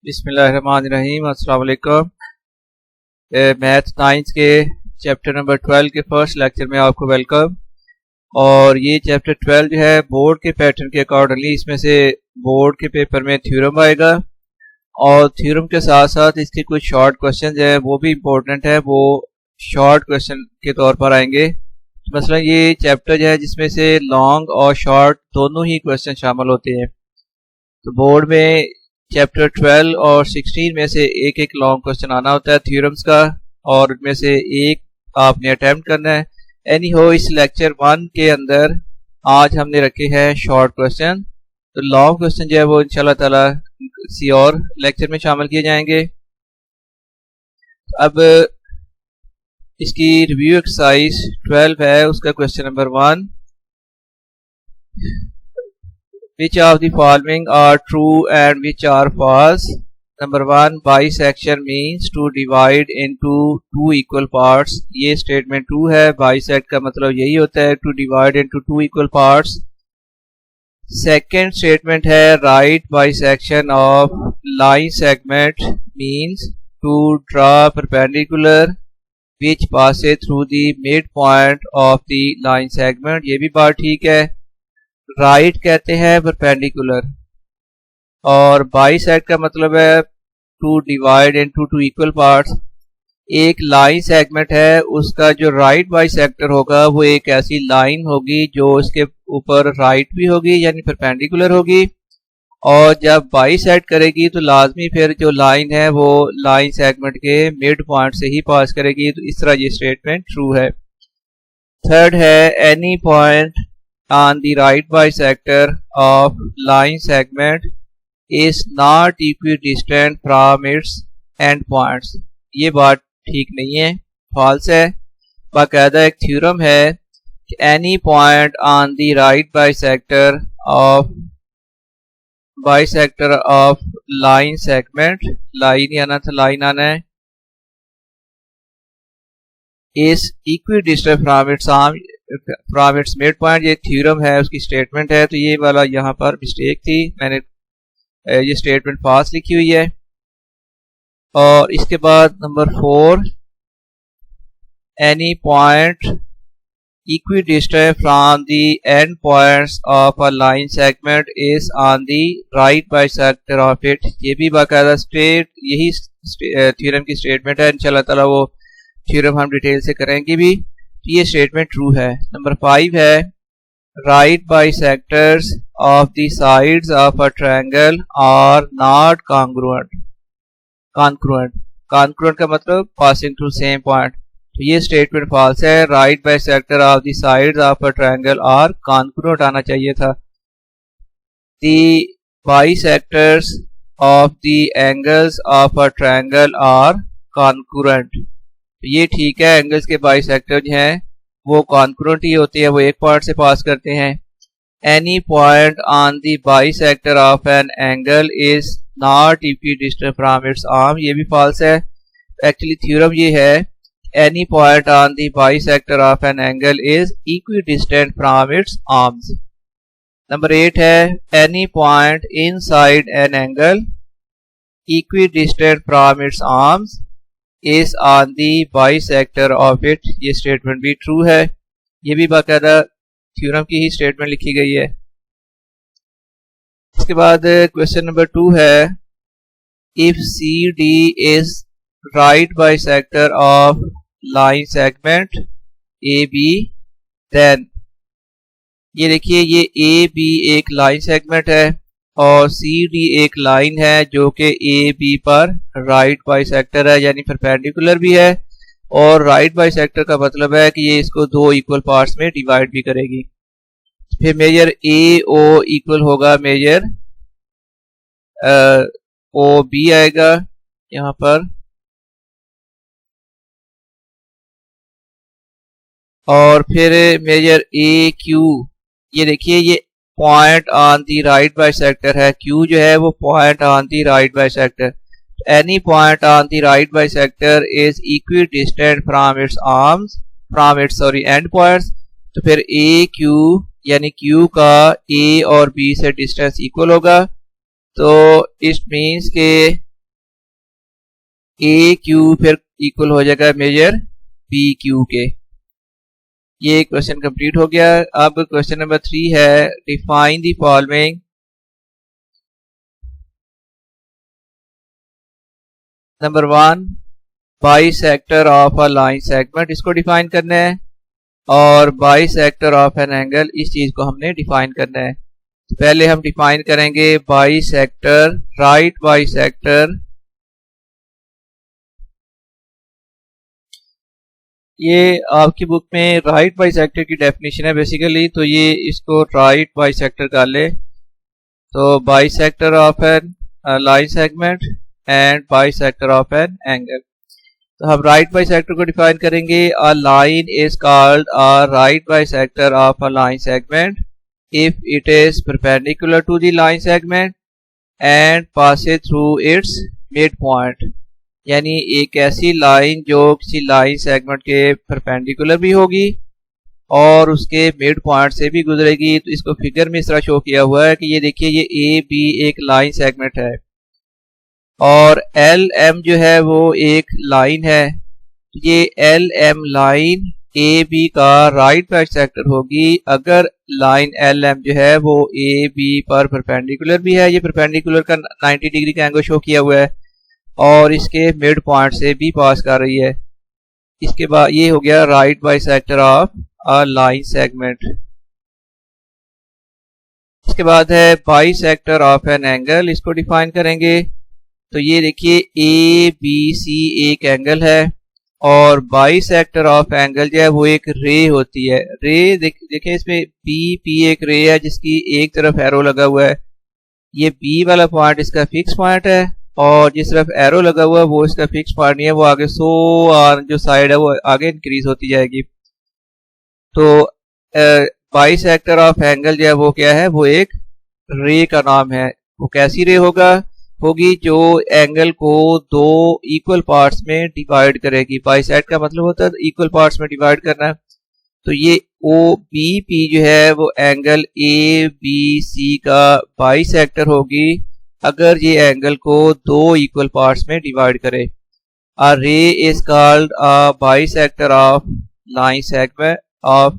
बिस्मिल्लाहिर्रहमानिर्रहीम। अस्सलाम वालेकुम। मैथ साइंस के चैप्टर नंबर 12 के फर्स्ट लेक्चर में आपको वेलकम। और ये चैप्टर 12 जो है बोर्ड के पैटर्न के अकॉर्डिंगली इसमें से बोर्ड के पेपर में थ्योरम आएगा और थ्योरम के साथ साथ इसके कुछ शॉर्ट क्वेश्चन है वो भी इम्पोर्टेंट है, वो शॉर्ट क्वेश्चन के तौर पर आएंगे। मसलन ये चैप्टर जो है जिसमें से लॉन्ग और शॉर्ट दोनों ही क्वेश्चन शामिल होते हैं। तो बोर्ड में चैप्टर 12 और 16 में से एक एक लॉन्ग क्वेश्चन आना होता है थ्योरम्स का, और उनमें से एक आपने अटेम्प्ट करना है। एनी हो, इस लेक्चर 1 के अंदर आज हमने रखे हैं शॉर्ट क्वेश्चन। तो लॉन्ग क्वेश्चन जो है वो इंशाल्लाह ताला किसी और लेक्चर में शामिल किए जाएंगे। अब इसकी रिव्यू एक्सरसाइज 12 है, उसका question number 1, which of the following are true and which are false? Number 1, bisection means to divide into two equal parts। ये स्टेटमेंट ट्रू है। बाइसेक्ट का मतलब यही होता है to divide into two equal parts। Second statement है right bisection of line segment means to draw perpendicular which passes through the midpoint of the line segment। ये भी बात ठीक है। राइट कहते हैं परपेंडिकुलर, और बाइसेक्ट का मतलब है to divide into two equal parts. एक लाइन सेगमेंट है, उसका जो राइट बाइसेक्टर होगा वो एक ऐसी लाइन होगी जो इसके ऊपर राइट भी होगी यानी परपेंडिकुलर होगी, और जब बाइसेक्ट करेगी तो लाजमी फिर जो लाइन है वो लाइन सेगमेंट के मिड पॉइंट से ही पास करेगी। तो इस तरह ये स्टेटमेंट ट्रू है। थर्ड है any point on the right bisector of line segment is not equidistant from its end points। ये बात ठीक नहीं है, फॉल्स है। बाकायदा एक थ्योरम है कि any point on the right bisector of line segment, line आना था, लाइन आना है, is equidistant from its midpoint। ये थ्योरम है, उसकी स्टेटमेंट है। तो ये वाला यहाँ पर मिस्टेक थी, मैंने ये स्टेटमेंट पास लिखी हुई है। और इसके बाद number 4, any point equidistant from the end points of a line segment is on the right bisector of it। ये भी बाकायदा यही थ्योरम की स्टेटमेंट है। इंशाल्लाह ताला वो थ्योरम हम डिटेल से करेंगे भी। ये स्टेटमेंट ट्रू है। नंबर 5 है right bisectors of the sides of a triangle are not congruent. Congruent का मतलब पासिंग थ्रू सेम पॉइंट। तो ये स्टेटमेंट फॉल्स है। Right bisector of the sides of a triangle are congruent आना चाहिए था। The bisectors of the angles of a triangle are congruent. ये ठीक है, एंगल्स के बाइसेक्टर जो हैं वो कॉन्ग्रुएंट ही होते हैं, वो एक पॉइंट से पास करते हैं। Any point on the bisector of an angle is not equidistant from its arm. ये भी फॉल्स है। एक्चुअली थ्योरम ये है any point on the bisector of an angle is equidistant from its arms. Number 8 है any point inside an angle equidistant from its arms is on the bisector of it। ये statement भी true है। ये भी बाकायदा theorem की ही statement लिखी गई है। इसके बाद क्वेश्चन नंबर 2 है if CD is right bisector of line segment AB then। ये देखिए, ये AB एक लाइन सेगमेंट है और CD एक लाइन है जो कि AB पर राइट बाइसेक्टर है यानी परपेंडिकुलर भी है, और राइट बाइसेक्टर का मतलब है कि ये इसको दो इक्वल पार्ट्स में डिवाइड भी करेगी। फिर मेजर AO इक्वल होगा मेजर OB आएगा यहाँ पर, और फिर मेजर AQ। ये देखिए, ये point on the right bisector है। Q जो है वो point on the right bisector. Any point on the right bisector is equidistant from its arms, from its and points. तो फिर AQ यानी Q का A और B से डिस्टेंस इक्वल होगा। तो इट मीन्स के ए क्यू फिर इक्वल हो जाएगा मेजर पी क्यू के। ये क्वेश्चन कंप्लीट हो गया। अब क्वेश्चन नंबर 3 है, define the following. Number 1 bisector of a line segment, इसको डिफाइन करना है, और बाइसेक्टर ऑफ एन एंगल, इस चीज को हमने डिफाइन करना है। तो पहले हम डिफाइन करेंगे बाइसेक्टर, राइट बाइसेक्टर। ये आपकी बुक में राइट बाइसेक्टर की डेफिनेशन है बेसिकली, तो ये इसको राइट बाइसेक्टर कर ले। तो bisector of an line segment and bisector of an angle. तो हम राइट बाइसेक्टर को डिफाइन करेंगे, a line is called a right bisector of a line segment if it is perpendicular to the line segment and passes through its midpoint। यानी एक ऐसी line जो किसी line segment के परपेंडिकुलर भी होगी और उसके मिड पॉइंट से भी गुजरेगी। तो इसको फिगर में इस तरह शो किया हुआ है कि ये देखिए, ये ए बी एक लाइन सेगमेंट है और एल एम जो है वो एक लाइन है। ये L M line A B का राइट बाइसेक्टर होगी अगर लाइन एल एम जो है वो ए बी पर परपेंडिकुलर भी है। ये परपेंडिकुलर का 90 डिग्री का एंगल शो किया हुआ है और इसके मिड पॉइंट से भी पास कर रही है। इसके बाद ये हो गया right bisector of a line segment. इसके बाद है बाइसेक्टर ऑफ एन एंगल, इसको डिफाइन करेंगे। तो ये देखिए, ए बी सी एक एंगल है और बाइसेक्टर ऑफ एंगल जो है वो एक रे होती है। रे देखें इसमें बी पी एक रे है जिसकी एक तरफ एरो लगा हुआ है। ये बी वाला पॉइंट इसका फिक्स पॉइंट है और जिस तरफ एरो लगा हुआ है वो इसका फिक्स पॉइंट नहीं है, वो आगे सो और जो साइड है वो आगे इंक्रीज होती जाएगी। तो बाइसेक्टर ऑफ एंगल जो है वो क्या है, वो एक रे का नाम है। वो कैसी रे होगी जो एंगल को दो इक्वल पार्ट्स में डिवाइड करेगी। बाइसेक्ट का मतलब होता है इक्वल पार्ट्स में डिवाइड करना। तो ये ओ बी पी जो है वो एंगल ए बी सी का बाइसेक्टर होगी अगर ये एंगल को दो इक्वल पार्ट्स में डिवाइड करे। A ray is called a bisector of line segment of,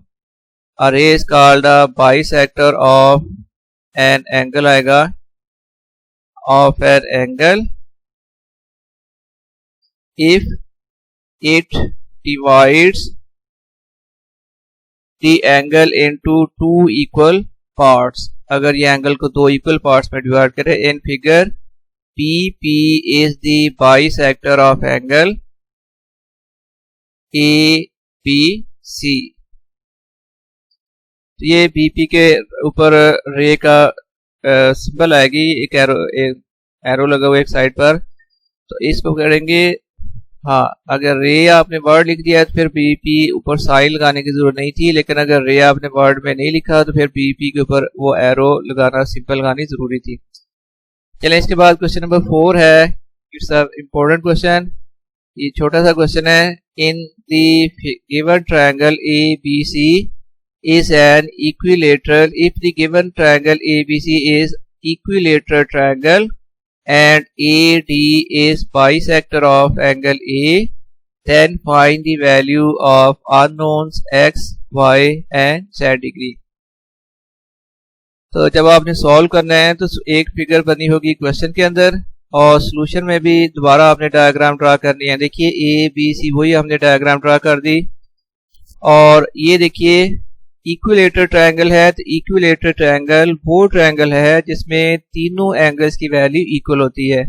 a ray is called a bisector of an angle आएगा, of an angle if it divides the angle into two equal parts। अगर ये angle को दो equal parts में divide करे। In figure BP is the bisector of angle ABC। तो ये BP के ऊपर रे का सिंबल आएगी, एक एरो लगा हुआ एक साइड पर। तो इसको करेंगे, हाँ अगर रे आपने वर्ड लिख दिया तो फिर बीपी ऊपर साइन लगाने की जरूरत नहीं थी, लेकिन अगर रे आपने वर्ड में नहीं लिखा तो फिर बीपी के ऊपर वो एरो लगाना, सिंबल लगानी जरूरी थी। चलें इसके बाद क्वेश्चन नंबर 4 है, इट्स अ इम्पोर्टेंट क्वेश्चन। ये छोटा सा क्वेश्चन है। इन the given triangle ABC is an equilateral if the given triangle ABC is equilateral triangle and AD is bisector of angle A, then find the value of unknowns x, y and z degree। तो जब आपने solve करना है तो एक figure बनी होगी question के अंदर और सॉल्यूशन में भी दोबारा आपने डायग्राम ड्रा करनी है। देखिए ए बी सी वही हमने डायग्राम ड्रा कर दी और ये देखिए इक्विलेटरल ट्रायंगल है। तो इक्विलेटरल ट्रायंगल वो ट्रायंगल है जिसमें तीनों एंगल्स की वैल्यू इक्वल होती है।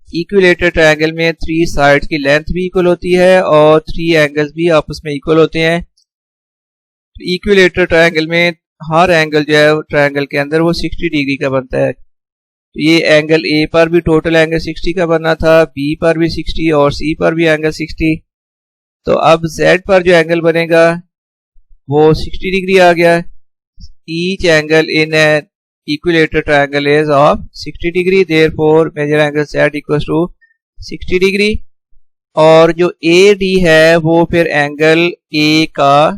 इक्विलेटरल ट्रायंगल में 3 साइड्स की लेंथ भी इक्वल होती है और 3 एंगल्स भी आपस में इक्वल होते हैं। तो इक्विलेटरल ट्रायंगल में हर एंगल जो है ट्रायंगल के अंदर वो 60 डिग्री का बनता है। तो ये एंगल ए पर भी टोटल एंगल 60 का बनना था, बी पर भी 60 और सी पर भी एंगल 60। तो अब जेड पर जो एंगल बनेगा वो 60 डिग्री आ गया। Each angle in an equilateral triangle is of 60 degree, therefore measure angle Z equals to 60 degree। और जो AD है वो फिर एंगल A का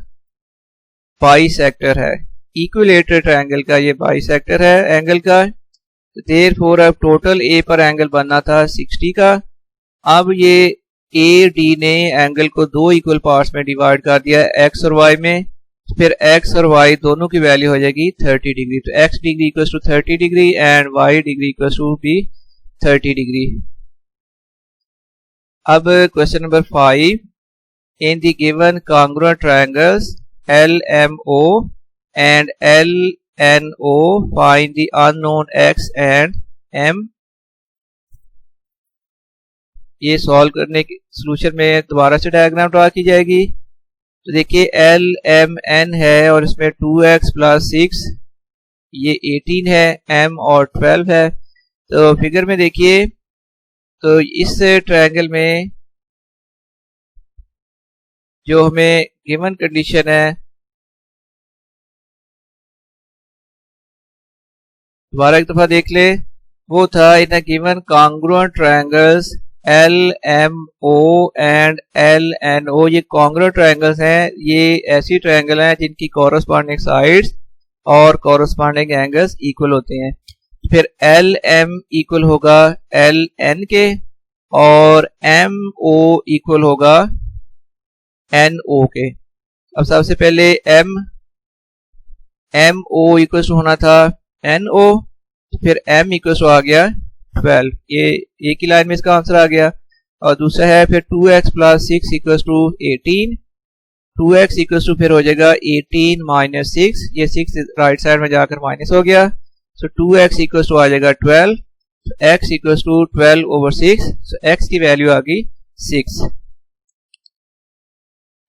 बाइसेक्टर है। इक्विलेटरल ट्रायंगल का ये बाइसेक्टर है एंगल का। therefore अब टोटल A पर एंगल बनना था 60 का। अब ये ए डी ने एंगल को दो इक्वल पार्ट्स में डिवाइड कर दिया एक्स और वाई में, फिर एक्स और वाई दोनों की वैल्यू हो जाएगी 30 डिग्री। तो x degree equals to 30 degree and y degree equals to भी 30 डिग्री। अब question number 5, in the given congruent triangles LMO and LNO find the unknown x and m। ये solve करने की सोल्यूशन में दोबारा से डायग्राम ड्रा की जाएगी। तो देखिए LMN है और इसमें 2x + 6 ये 18 है, m और 12 है। तो फिगर में देखिए, तो इस ट्रायंगल में जो हमें गिवन कंडीशन है, दोबारा एक दफा देख ले, वो था in given congruent triangles LMO and LNO। ये कॉन्ग्रुएंट ट्रायंगल्स हैं, ये ऐसी ट्रायंगल हैं जिनकी कॉरस्पॉन्डिंग साइड्स और कॉरस्पॉन्डिंग एंगल्स इक्वल होते हैं। फिर LM इक्वल होगा LN के और MO इक्वल होगा NO के। अब सबसे पहले MO इक्वल होना था NO, फिर M इक्वल आ गया 12, ये एक ही लाइन में इसका आंसर आ गया। और दूसरा है फिर 2x + 6 equal to 18, 2x equal to फिर हो जाएगा 18 - 6, ये 6 राइट साइड में जाकर माइनस हो गया। सो 2x इक्वल टू आ जाएगा 12, so x equal to 12/6, so x की वैल्यू आ गई 6।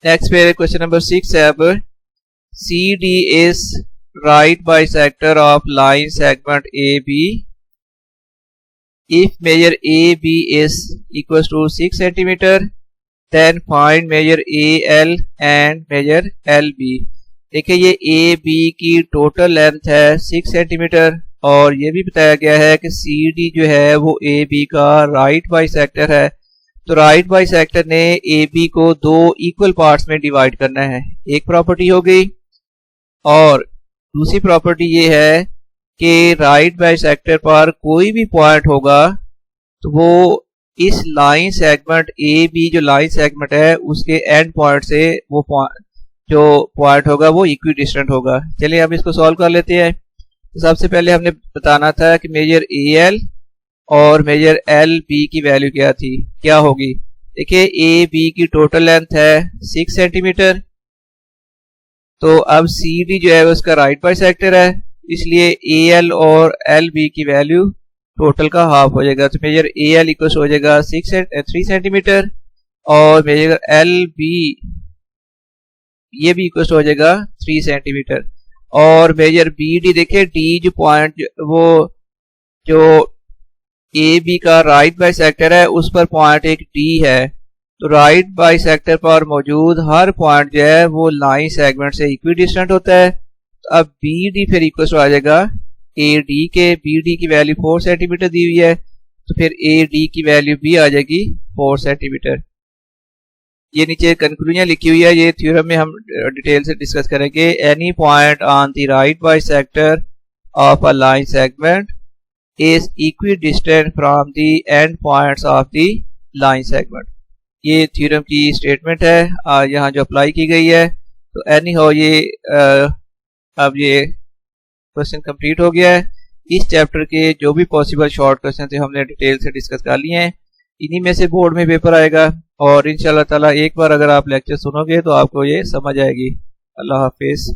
नेक्स्ट पे क्वेश्चन नंबर 6 है। अब CD is right bisector of line segment AB if measure AB is equals to 6 cm, then find measure AL and measure LB। देखिए ये AB की total length है 6 सेंटीमीटर और ये भी बताया गया है कि CD जो है वो AB का राइट बाइसेक्टर है। तो राइट बाइसेक्टर ने AB को दो इक्वल पार्ट्स में डिवाइड करना है, एक प्रॉपर्टी हो गई। और दूसरी प्रॉपर्टी ये है कि राइट बाइसेक्टर पर कोई भी पॉइंट होगा तो वो इस लाइन सेगमेंट AB जो लाइन सेगमेंट है उसके एंड पॉइंट से वो जो पॉइंट होगा वो इक्विडिस्टेंट होगा। चलिए अब इसको सॉल्व कर लेते हैं। तो सबसे पहले हमने बताना था कि मेजर AL और मेजर LB की वैल्यू क्या होगी। देखिए AB की टोटल लेंथ है 6 सेंटीमीटर, तो अब CD जो है उसका राइट बाइसेक्टर है, इसलिए AL और LB की वैल्यू टोटल का हाफ हो जाएगा। तो मेजर AL इक्वल हो जाएगा 3 सेंटीमीटर और मेजर LB ये भी इक्वल हो जाएगा 3 सेंटीमीटर। और मेजर BD देखिए D जो पॉइंट वो जो AB का राइट बाइसेक्टर है उस पर पॉइंट एक D है, तो राइट बाइसेक्टर पर मौजूद हर पॉइंट जो है वो लाइन सेगमेंट से इक्विडिस्टेंट होता है। तो अब BD फिर इक्वल आ जाएगा AD के। BD की वैल्यू 4 सेंटीमीटर दी हुई है, तो फिर AD की वैल्यू भी आ जाएगी 4 सेंटीमीटर। ये नीचे कंक्लूजन लिखी हुई है, ये थ्योरम में हम डिटेल से डिस्कस करेंगे। Any point on the right bisector of a line segment is equidistant from the end points of the line segment. ये थ्योरम की स्टेटमेंट है यहाँ जो अप्लाई की गई है। तो एनी हो ये अब ये क्वेश्चन कंप्लीट हो गया है। इस चैप्टर के जो भी पॉसिबल शॉर्ट क्वेश्चन थे हमने डिटेल से डिस्कस कर लिए हैं, इन्हीं में से बोर्ड में पेपर आएगा और इंशाल्लाह ताला एक बार अगर आप लेक्चर सुनोगे तो आपको ये समझ आएगी। अल्लाह हाफिज।